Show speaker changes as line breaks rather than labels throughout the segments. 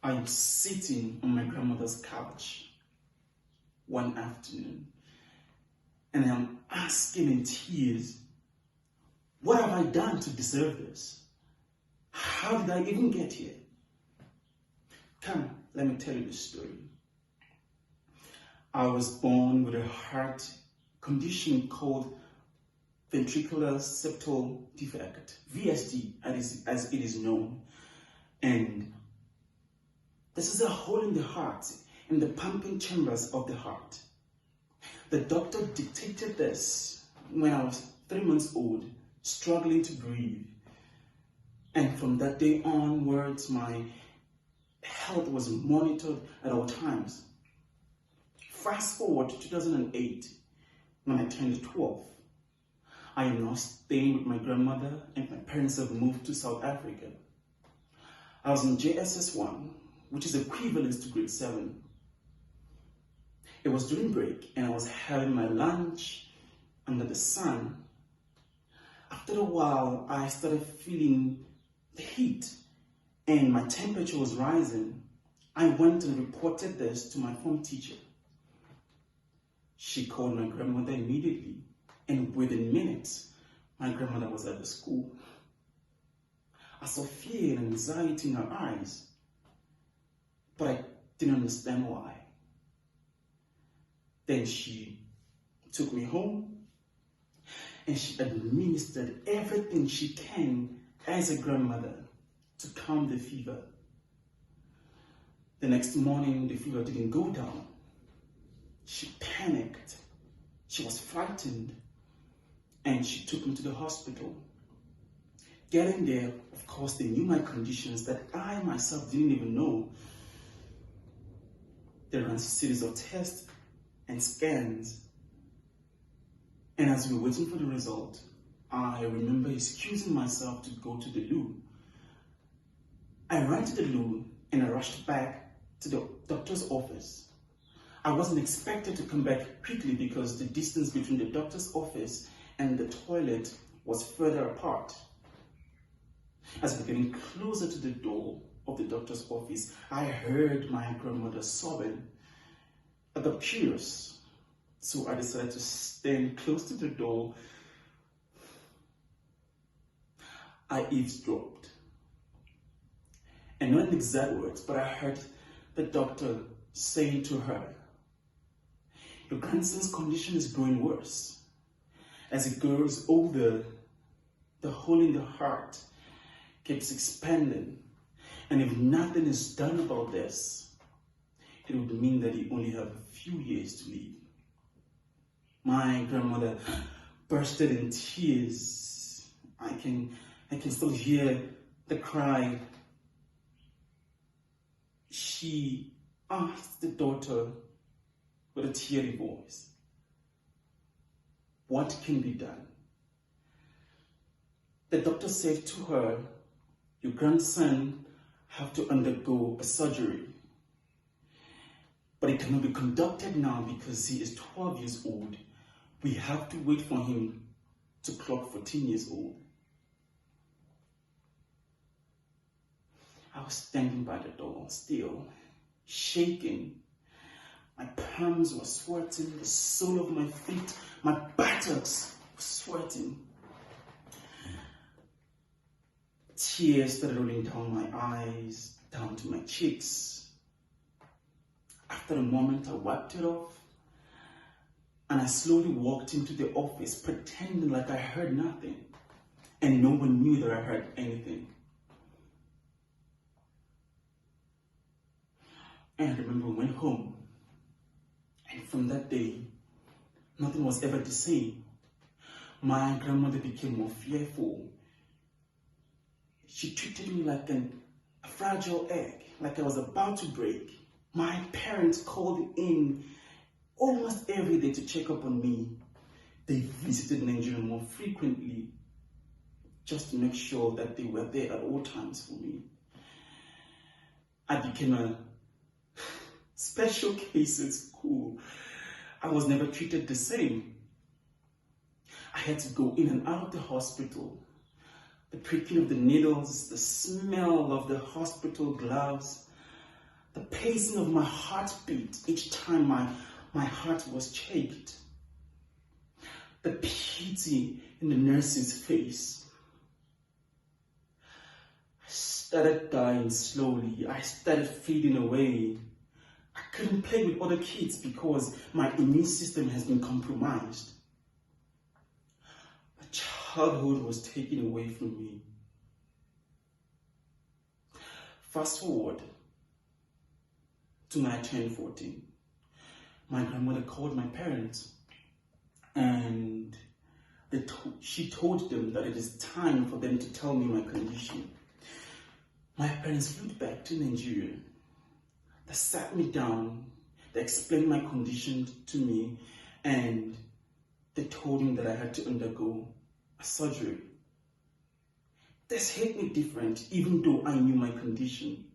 I'm sitting on my grandmother's couch one afternoon, and I'm asking in tears, what have I done to deserve this? How did I even get here? Come, let me tell you the story. I was born with a heart condition called ventricular septal defect, VSD, as it is known. And this is a hole in the heart, in the pumping chambers of the heart. The doctor detected this when I was 3 months old, struggling to breathe. And from that day onwards, my health was monitored at all times. Fast forward to 2008, when I turned 12. I am now staying with my grandmother, and my parents have moved to South Africa. I was in JSS1, which is equivalent to grade 7. It was during break, and I was having my lunch under the sun. After a while, I started feeling the heat, and my temperature was rising. I went and reported this to my form teacher. She called my grandmother immediately, and within minutes, my grandmother was at the school. I saw fear and anxiety in her eyes, but I didn't understand why. Then she took me home, and she administered everything she can as a grandmother to calm the fever. The next morning, the fever didn't go down. She panicked. She was frightened, and she took me to the hospital. Getting there, of course, they knew my conditions that I myself didn't even know. They ran a series of tests and scans. And as we were waiting for the result, I remember excusing myself to go to the loo. I ran to the loo and I rushed back to the doctor's office. I wasn't expected to come back quickly because the distance between the doctor's office and the toilet was further apart. As we were getting closer to the door of the doctor's office, I heard my grandmother sobbing. I got curious, so I decided to stand close to the door. I eavesdropped. And not in exact words, but I heard the doctor saying to her, "Your grandson's condition is growing worse. As he grows older, the hole in the heart keeps expanding. And if nothing is done about this, it would mean that he only have a few years to live." My grandmother bursted in tears. I can still hear the cry. She asked the daughter with a teary voice, "What can be done?" The doctor said to her, "Your grandson have to undergo a surgery, but it cannot be conducted now because he is 12 years old. We have to wait for him to clock 14 years old." I was standing by the door, still shaking. My palms were sweating, the sole of my feet, my buttocks were sweating. Tears started rolling down my eyes, down to my cheeks. After a moment, I wiped it off, and I slowly walked into the office, pretending like I heard nothing, and no one knew that I heard anything. And I remember we went home, and from that day, nothing was ever the same. My grandmother became more fearful. She treated me like a fragile egg, like I was about to break. My parents called in almost every day to check up on me. They visited Nigeria more frequently just to make sure that they were there at all times for me. I became a special case at school. I was never treated the same. I had to go in and out of the hospital. The pricking of the needles, the smell of the hospital gloves. the pacing of my heartbeat each time my heart was shaked, the pity in the nurse's face. I started dying slowly. I started fading away. I couldn't play with other kids because my immune system has been compromised. My childhood was taken away from me. Fast forward to when I turned 14. My grandmother called my parents and she told them that it is time for them to tell me my condition. My parents flew back to Nigeria. They sat me down, they explained my condition to me, and they told me that I had to undergo a surgery. This hit me different, even though I knew my condition.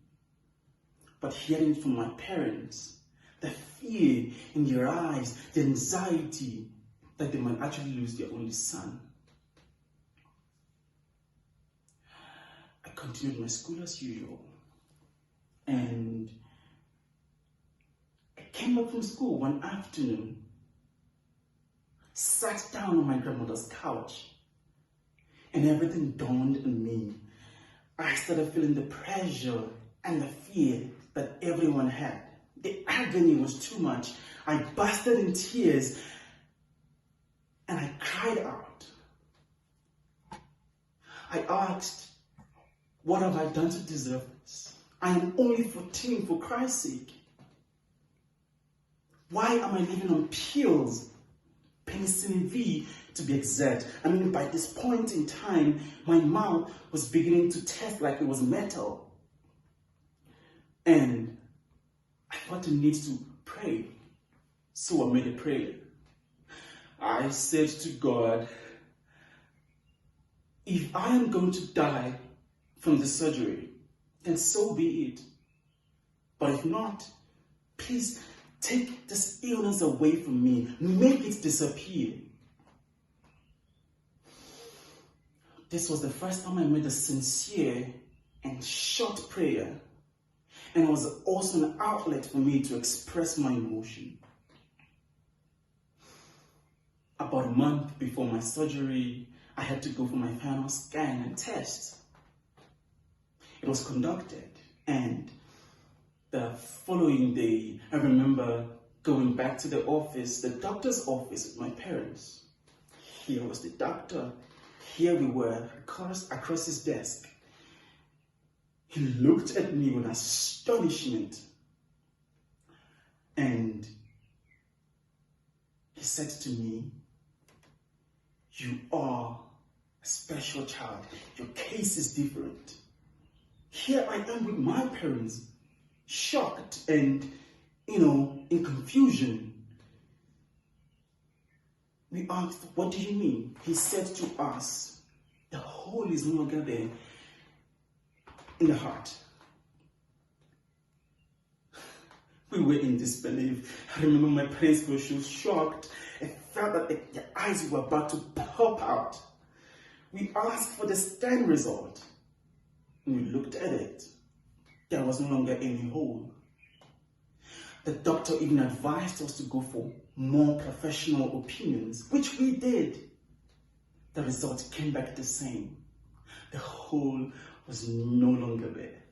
But hearing from my parents, the fear in their eyes, the anxiety that they might actually lose their only son. I continued my school as usual. And I came back from school one afternoon, sat down on my grandmother's couch, and everything dawned on me. I started feeling the pressure and the fear that everyone had. The agony was too much. I bursted in tears and I cried out. I asked, what have I done to deserve this? I am only 14, for Christ's sake. Why am I living on pills? Penicillin V, to be exact. I mean, by this point in time, my mouth was beginning to taste like it was metal. And I felt the need to pray. So I made a prayer. I said to God, if I am going to die from the surgery, then so be it. But if not, please take this illness away from me. Make it disappear. This was the first time I made a sincere and short prayer. And it was also an outlet for me to express my emotion. About a month before my surgery, I had to go for my final scan and test. It was conducted, and the following day, I remember going back to the office, the doctor's office with my parents. Here was the doctor. Here we were, across his desk. He looked at me with astonishment, and he said to me, you are a special child. Your case is different. Here I am with my parents, shocked and, in confusion. We asked, what do you mean? He said to us, the hole is no longer there in the heart. We were in disbelief. I remember my parents were so shocked. I felt that their eyes were about to pop out. We asked for the scan result. And we looked at it. There was no longer any hole. The doctor even advised us to go for more professional opinions, which we did. The result came back the same. The hole was no longer there.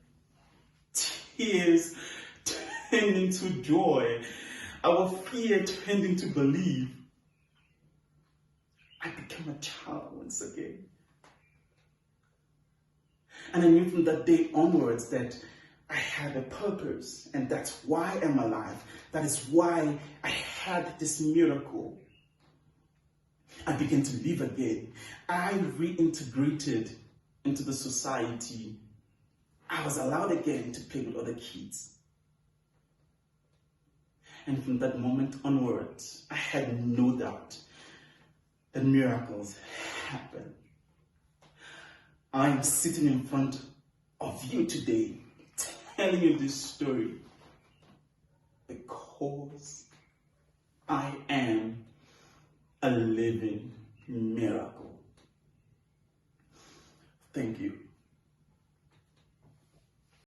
Tears turned into joy. Our fear turned into belief. I became a child once again. And I knew from that day onwards that I had a purpose, and that's why I'm alive. That is why I had this miracle. I began to live again. I reintegrated into the society. I was allowed again to play with other kids. And from that moment onwards, I had no doubt that miracles happen. I am sitting in front of you today, telling you this story because I am a living miracle. Thank you.